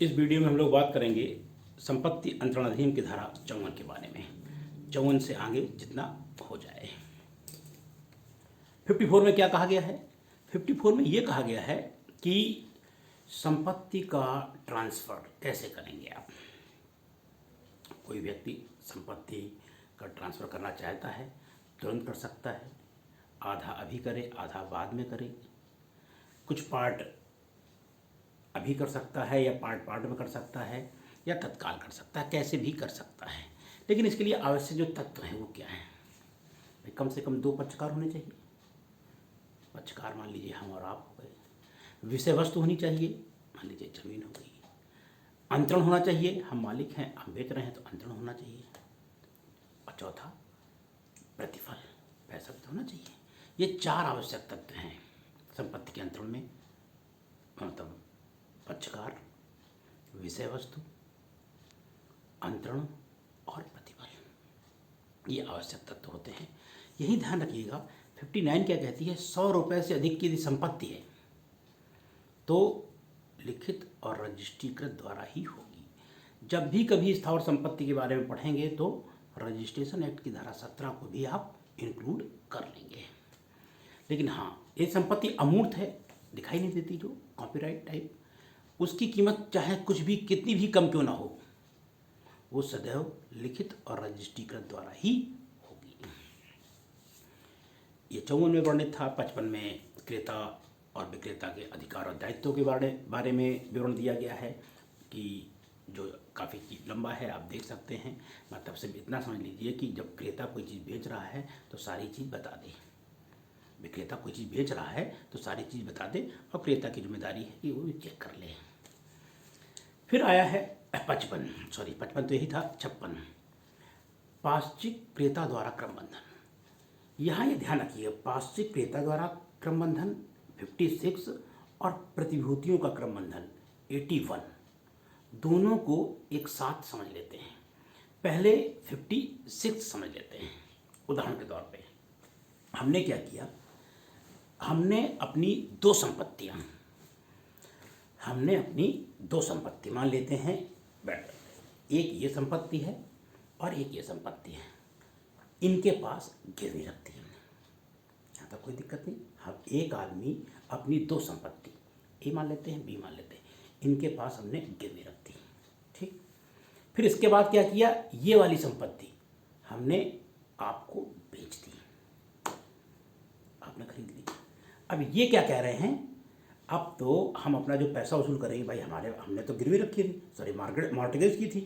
इस वीडियो में हम लोग बात करेंगे संपत्ति अंतरण अधिनियम की धारा 54 के बारे में। 54 से आगे जितना हो जाए। 54 में क्या कहा गया है? 54 में ये कहा गया है कि संपत्ति का ट्रांसफ़र कैसे करेंगे आप। कोई व्यक्ति संपत्ति का ट्रांसफ़र करना चाहता है, तुरंत कर सकता है, आधा अभी करे, आधा बाद में करे, कुछ पार्ट अभी कर सकता है या पार्ट पार्ट में कर सकता है, या तत्काल कर सकता है, कैसे भी कर सकता है। लेकिन इसके लिए आवश्यक जो तत्व हैं वो क्या हैं? भाई कम से कम 2 पक्षकार होने चाहिए। पक्षकार मान लीजिए हम और आप हो गए। विषय वस्तु होनी चाहिए, मान लीजिए जमीन हो गई। अंतरण होना चाहिए, हम मालिक हैं, हम बेच रहे हैं तो अंतरण होना चाहिए। और चौथा प्रतिफल, पैसा भी तो होना चाहिए। ये 4 आवश्यक तत्व हैं संपत्ति के अंतरण में, मतलब पक्षकार, विषय वस्तु, अंतरण और प्रतिफल। ये आवश्यक तत्व होते हैं। यही ध्यान रखिएगा। 59 क्या कहती है? 100 रुपये से अधिक की यदि संपत्ति है तो लिखित और रजिस्ट्रीकृत द्वारा ही होगी। जब भी कभी स्थावर संपत्ति के बारे में पढ़ेंगे तो रजिस्ट्रेशन एक्ट की धारा 17 को भी आप इंक्लूड कर लेंगे। लेकिन हाँ, ये संपत्ति अमूर्त है, दिखाई नहीं देती, जो कॉपीराइट टाइप, उसकी कीमत चाहे कुछ भी कितनी भी कम क्यों ना हो, वो सदैव लिखित और रजिस्ट्रीकृत द्वारा ही होगी। ये 54 में वर्णित था। 55 में क्रेता और विक्रेता के अधिकार और दायित्वों के बारे में विवरण दिया गया है, कि जो काफ़ी लंबा है, आप देख सकते हैं। मतलब सिर्फ इतना समझ लीजिए कि जब क्रेता कोई चीज़ बेच रहा है तो सारी चीज़ बता दे, विक्रेता कोई चीज़ बेच रहा है तो सारी चीज़ बता दे, और क्रेता की जिम्मेदारी है कि वो चेक कर ले। फिर आया है 55 तो यही था। 56 पाश्चिक क्रेता द्वारा क्रम बंधन। यहाँ ये ध्यान रखिए, पाश्चिक क्रेता द्वारा क्रम बंधन 56 और प्रतिभूतियों का क्रम बंधन 81, दोनों को एक साथ समझ लेते हैं। पहले 56 समझ लेते हैं। उदाहरण के तौर पे हमने क्या किया, हमने अपनी 2 संपत्ति मान लेते हैं, बैठ, एक ये संपत्ति है और एक ये संपत्ति है, इनके पास गिरवी रखती है हमने। यहाँ तक कोई दिक्कत नहीं। हम एक आदमी अपनी 2 संपत्ति, ए मान लेते हैं, बी मान लेते हैं, इनके पास हमने गिरवी रखती, ठीक। फिर इसके बाद क्या किया, ये वाली संपत्ति हमने आपको बेच दी, आपने खरीद ली। अब ये क्या कह रहे हैं, अब तो हम अपना जो पैसा वसूल करेंगे, भाई हमने तो गिरवी रखी थी, सॉरी मॉर्टगेज की थी,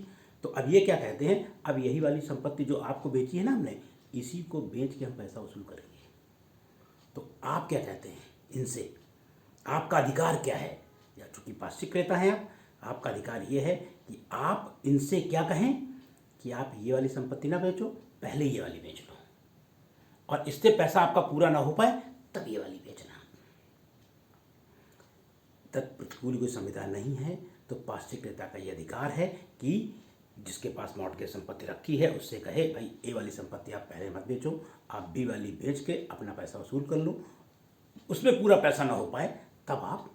तो अब ये क्या कहते हैं, अब यही वाली संपत्ति जो आपको बेची है ना हमने, इसी को बेच के हम पैसा वसूल करेंगे। तो आप क्या कहते हैं इनसे, आपका अधिकार क्या है? या चूंकि पाश्चिक क्रेता हैं आपका अधिकार ये है कि आप इनसे क्या कहें कि आप ये वाली संपत्ति ना बेचो, पहले ये वाली बेच लो, और इससे पैसा आपका पूरा ना हो पाए तब ये वाली बेचना। तत्प्रतिकूल कोई संविधान नहीं है, तो पाश्चिक क्रेता का ये अधिकार है कि जिसके पास मॉर्टगेज संपत्ति रखी है उससे कहे, भाई ए वाली संपत्ति आप पहले मत बेचो, आप बी वाली बेच के अपना पैसा वसूल कर लो, उसमें पूरा पैसा ना हो पाए तब आप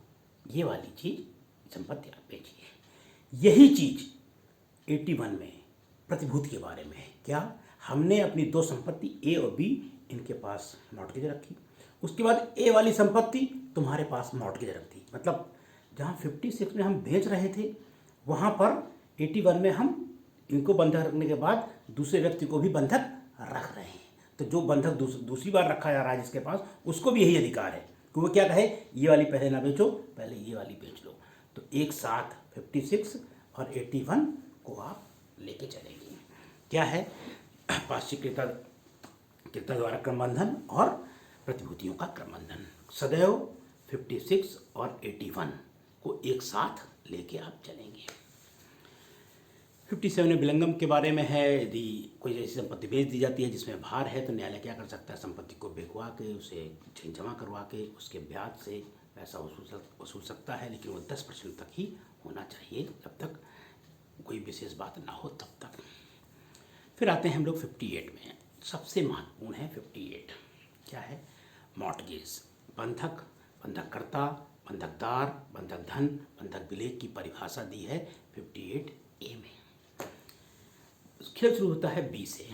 ये वाली चीज़ संपत्ति आप बेचिए। यही चीज़ 81 में प्रतिभूति के बारे में है। क्या, हमने अपनी 2 संपत्ति ए और बी, इनके पास मॉर्टगेज रखी, उसके बाद ए वाली संपत्ति तुम्हारे पास मॉर्टगेज रख दी। मतलब जहाँ 56 में हम बेच रहे थे, वहाँ पर 81 में हम इनको बंधक रखने के बाद दूसरे व्यक्ति को भी बंधक रख रहे हैं। तो जो बंधक दूसरी बार रखा जा रहा है जिसके पास, उसको भी यही अधिकार है कि वो क्या कहे, ये वाली पहले ना बेचो, पहले ये वाली बेच लो। तो एक साथ 56 और 81 को आप लेके चलेंगे। क्या है, पाश्चिक क्रेता द्वारा क्रम बंधन और प्रतिभूतियों का क्रम बंधन। सदैव 56 और 81 को एक साथ लेके आप चलेंगे। 57 में विलंगम के बारे में है। यदि कोई ऐसी संपत्ति बेच दी जाती है जिसमें भार है तो न्यायालय क्या कर सकता है, संपत्ति को बिकवा के, उसे जमा करवा के उसके ब्याज से पैसा वसूल सकता है, लेकिन वो 10% तक ही होना चाहिए, जब तक कोई विशेष बात ना हो तब तक। फिर आते हैं हम लोग 58 में, सबसे महत्वपूर्ण है 58। क्या है, मॉर्टगेज, बंधककर्ता, बंधकदार, बंधक धन, बंधक विलेख की परिभाषा दी है 58A में। खेल शुरू होता है बी से।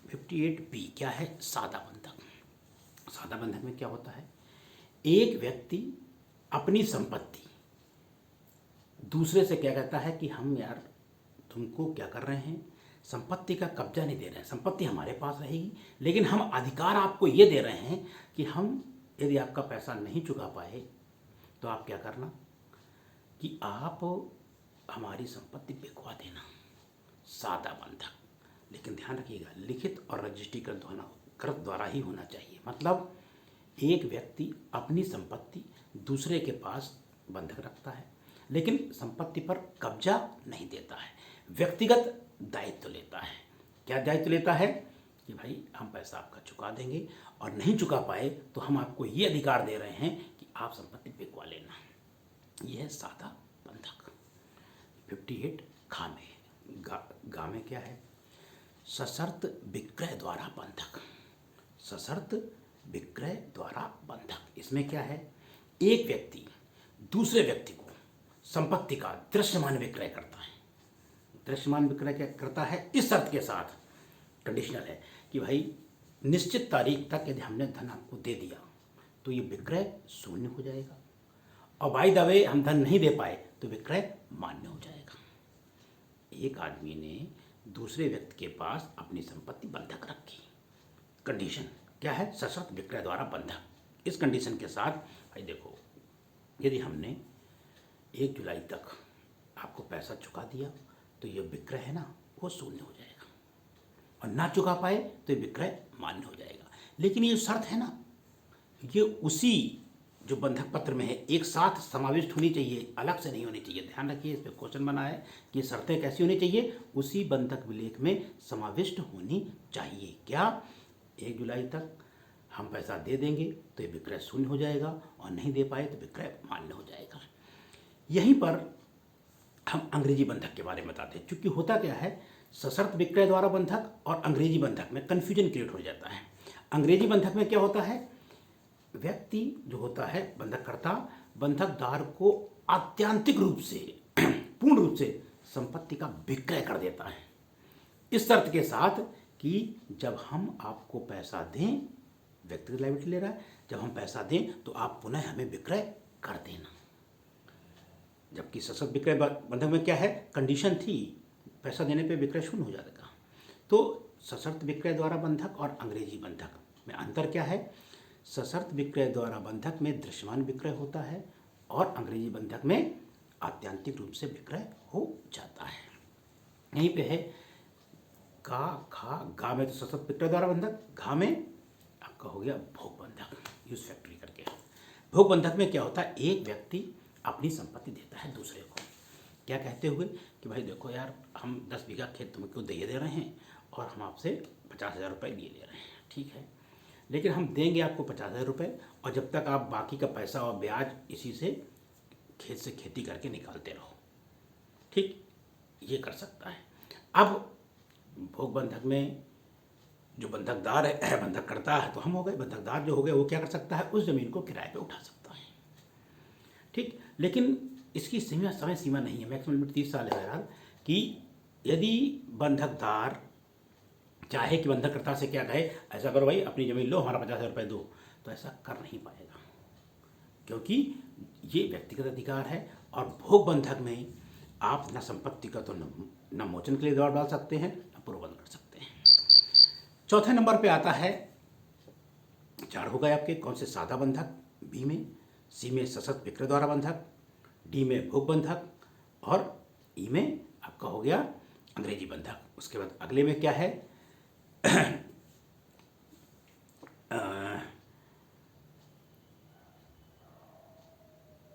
58B क्या है? सादा बंधक। सादा बंधक में क्या होता है? एक व्यक्ति अपनी संपत्ति दूसरे से क्या कहता है कि हम यार तुमको क्या कर रहे हैं, संपत्ति का कब्जा नहीं दे रहे हैं, संपत्ति हमारे पास रहेगी, लेकिन हम अधिकार आपको ये दे रहे हैं कि हम यदि आपका पैसा नहीं चुका पाए तो आप क्या करना कि आप हमारी संपत्ति बिकवा देना। सादा बंधक। लेकिन ध्यान रखिएगा, लिखित और रजिस्ट्रीकृत द्वारा ही होना चाहिए। मतलब एक व्यक्ति अपनी संपत्ति दूसरे के पास बंधक रखता है, लेकिन संपत्ति पर कब्जा नहीं देता है, व्यक्तिगत दायित्व लेता है। क्या दायित्व लेता है कि भाई हम पैसा आपका चुका देंगे और नहीं चुका पाए तो हम आपको ये अधिकार दे रहे हैं कि आप संपत्ति बिकवा लेना। यह है सादा बंधक। 58 खा में गा में क्या है? सशर्त विक्रय द्वारा बंधक। सशर्त विक्रय द्वारा बंधक। इसमें क्या है? एक व्यक्ति दूसरे व्यक्ति को संपत्ति का दृश्यमान विक्रय करता है। दृश्यमान विक्रय क्या करता है? इस शर्त के साथ, कंडीशनल है कि भाई निश्चित तारीख तक यदि हमने धन आपको दे दिया तो ये विक्रय शून्य हो जाएगा, और बाय द वे हम धन नहीं दे पाए तो विक्रय मान्य हो जाएगा। एक आदमी ने दूसरे व्यक्ति के पास अपनी संपत्ति बंधक रखी। कंडीशन क्या है? सशर्त विक्रय द्वारा बंधक। इस कंडीशन के साथ भाई देखो, यदि हमने 1 जुलाई तक आपको पैसा चुका दिया तो ये विक्रय है ना, वो शून्य हो जाएगा, और ना चुका पाए तो ये विक्रय मान्य हो जाएगा। लेकिन ये शर्त है ना, ये उसी जो बंधक पत्र में है एक साथ समाविष्ट होनी चाहिए, अलग से नहीं होनी चाहिए। ध्यान रखिए, इस पर क्वेश्चन बना है कि ये शर्तें कैसी होनी चाहिए? उसी बंधक विलेख में समाविष्ट होनी चाहिए। क्या? 1 जुलाई तक हम पैसा दे देंगे तो ये विक्रय शून्य हो जाएगा, और नहीं दे पाए तो विक्रय मान्य हो जाएगा। यहीं पर हम अंग्रेजी बंधक के बारे में बताते हैं। चूंकि होता क्या है, सशर्त विक्रय द्वारा बंधक और अंग्रेजी बंधक में कन्फ्यूजन क्रिएट हो जाता है। अंग्रेजी बंधक में क्या होता है? व्यक्ति जो होता है बंधककर्ता, बंधकदार को आत्यांतिक रूप से पूर्ण रूप से संपत्ति का विक्रय कर देता है, इस शर्त के साथ कि जब हम आपको पैसा दें, व्यक्तिगत लायबिलिटी ले रहा है, जब हम पैसा दें तो आप पुनः हमें विक्रय कर देना। जबकि सशर्त विक्रय बंधक में क्या है? कंडीशन थी, पैसा देने पे विक्रय शून्य हो जाएगा। तो सशर्त विक्रय द्वारा बंधक और अंग्रेजी बंधक में अंतर क्या है? सशर्त विक्रय द्वारा बंधक में दृश्यमान विक्रय होता है, और अंग्रेजी बंधक में आत्यांतिक रूप से विक्रय हो जाता है। यहीं पे है का खा। गा में तो सशर्त विक्रय द्वारा बंधक, घा में आपका हो गया भोग बंधक, यूज फैक्ट्री करके। भोग बंधक में क्या होता है? एक व्यक्ति अपनी संपत्ति देता है दूसरे को, क्या कहते हुए कि भाई देखो यार, हम 10 बीघा खेत तुमको दे रहे हैं और हम आपसे 50,000 रुपये लिए ले रहे हैं, ठीक है, लेकिन हम देंगे आपको 50,000 रुपये, और जब तक आप बाकी का पैसा और ब्याज इसी से खेत से खेती करके निकालते रहो। ठीक, ये कर सकता है। अब भोग बंधक में जो बंधकदार है, बंधक करता है तो हम हो गए, बंधकदार जो हो गए वो क्या कर सकता है? उस ज़मीन को किराए पे उठा सकता है। ठीक, लेकिन इसकी समय सीमा नहीं है, मैक्सिमम लिमिट 30 साल है यार, कि यदि बंधकदार चाहे कि बंधककर्ता से क्या कहे, ऐसा करो भाई अपनी ज़मीन लो, हमारा 50,000 रुपये दो, तो ऐसा कर नहीं पाएगा, क्योंकि ये व्यक्तिगत अधिकार है। और भोग बंधक में आप न संपत्ति का तो न मोचन के लिए दबाव डाल सकते हैं, न पूर्वबंध कर सकते हैं। चौथे नंबर पे आता है, 4 हो गए आपके कौन से? सादा बंधक बी में, सी में सशर्त विक्रय द्वारा बंधक, डी में भोग बंधक, और ई में आपका हो गया अंग्रेजी बंधक। उसके बाद अगले में क्या है?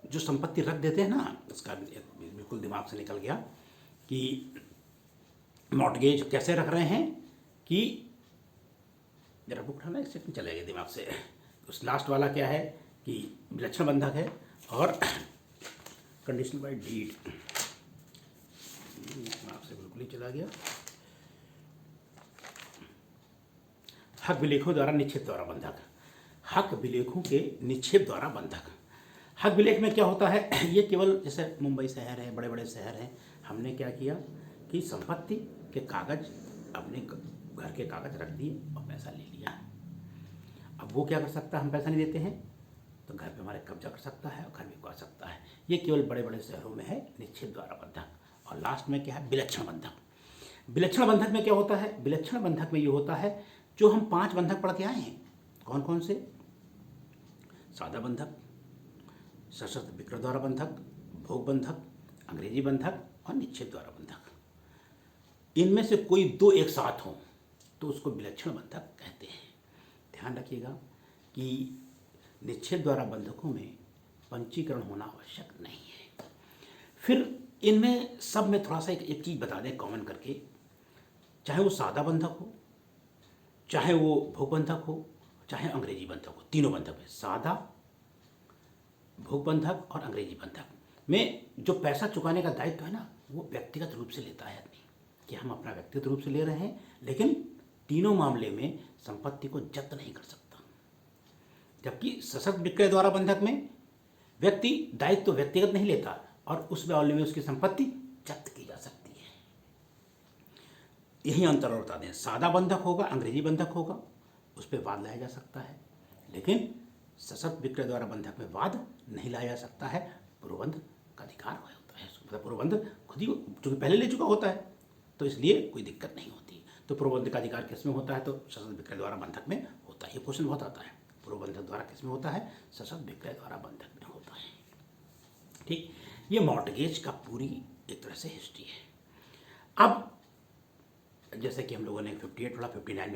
जो संपत्ति रख देते हैं ना, उसका बिल्कुल दिमाग से निकल गया कि मॉर्टगेज कैसे रख रहे हैं, कि जरा बुक उठाना, एक सेकंड चलेगा दिमाग से। उस लास्ट वाला क्या है कि विलक्षण बंधक है, और कंडीशनल बाय डीड, दिमाग से बिल्कुल ही चला गया। हक विलेखों द्वारा निक्षेप द्वारा बंधक, हक विलेखों के निक्षेप द्वारा बंधक। हक विलेख में क्या होता है, ये केवल जैसे मुंबई शहर है, बड़े बड़े शहर हैं, हमने क्या किया कि संपत्ति के कागज अपने घर के कागज रख दिए और पैसा ले लिया। अब वो क्या कर सकता है, हम पैसा नहीं देते हैं तो घर पे हमारे कब्जा कर सकता है और घर भी कर सकता है। ये केवल बड़े बड़े शहरों में है निश्चित द्वारा बंधक। और लास्ट में क्या है, विलक्षण बंधक। विलक्षण बंधक में क्या होता है, विलक्षण बंधक में ये होता है जो हम 5 बंधक पढ़ के आए हैं। कौन कौन से, सादा बंधक, सशर्त विक्रय द्वारा बंधक, भोग बंधक, अंग्रेजी बंधक और निश्चित द्वारा बंधक। इनमें से कोई 2 एक साथ हों तो उसको विलक्षण बंधक कहते हैं। ध्यान रखिएगा कि निश्चित द्वारा बंधकों में पंजीकरण होना आवश्यक नहीं है। फिर इनमें सब में थोड़ा सा एक चीज़ बता दें कॉमन करके, चाहे वो सादा बंधक हो, चाहे वो भोग बंधक हो, चाहे अंग्रेजी बंधक हो, तीनों बंधक में सादा, भोग बंधक और अंग्रेजी बंधक में जो पैसा चुकाने का दायित्व है ना, वो व्यक्तिगत रूप से लेता है आदमी, कि हम अपना व्यक्तिगत रूप से ले रहे हैं, लेकिन तीनों मामले में संपत्ति को जब्त नहीं कर सकता। जबकि सशर्त विक्रय द्वारा बंधक में व्यक्ति दायित्व तो व्यक्तिगत नहीं लेता और उस मामले में उसकी संपत्ति जब्त की जा सकती है। यही अंतर और बता दें, सादा बंधक होगा, अंग्रेजी बंधक होगा, उस पर वाद लाया जा सकता है, लेकिन सशर्त विक्रय द्वारा बंधक में वाद नहीं लाया जा सकता है। पूर्वबंध का अधिकार होता है, मतलब पूर्वबंध खुद ही चूंकि पहले ले चुका होता है तो इसलिए कोई दिक्कत नहीं होती। तो पूर्वबंध का अधिकार किस में होता है, तो सशर्त विक्रय द्वारा बंधक में होता है। ये क्वेश्चन बहुत आता है, पूर्वबंधक द्वारा किस में होता है, सशर्त विक्रय द्वारा बंधक में होता है। ठीक, ये मॉर्टगेज का पूरी एक तरह से हिस्ट्री है। अब जैसे कि हम लोगों ने 58 पढ़ा, 59 में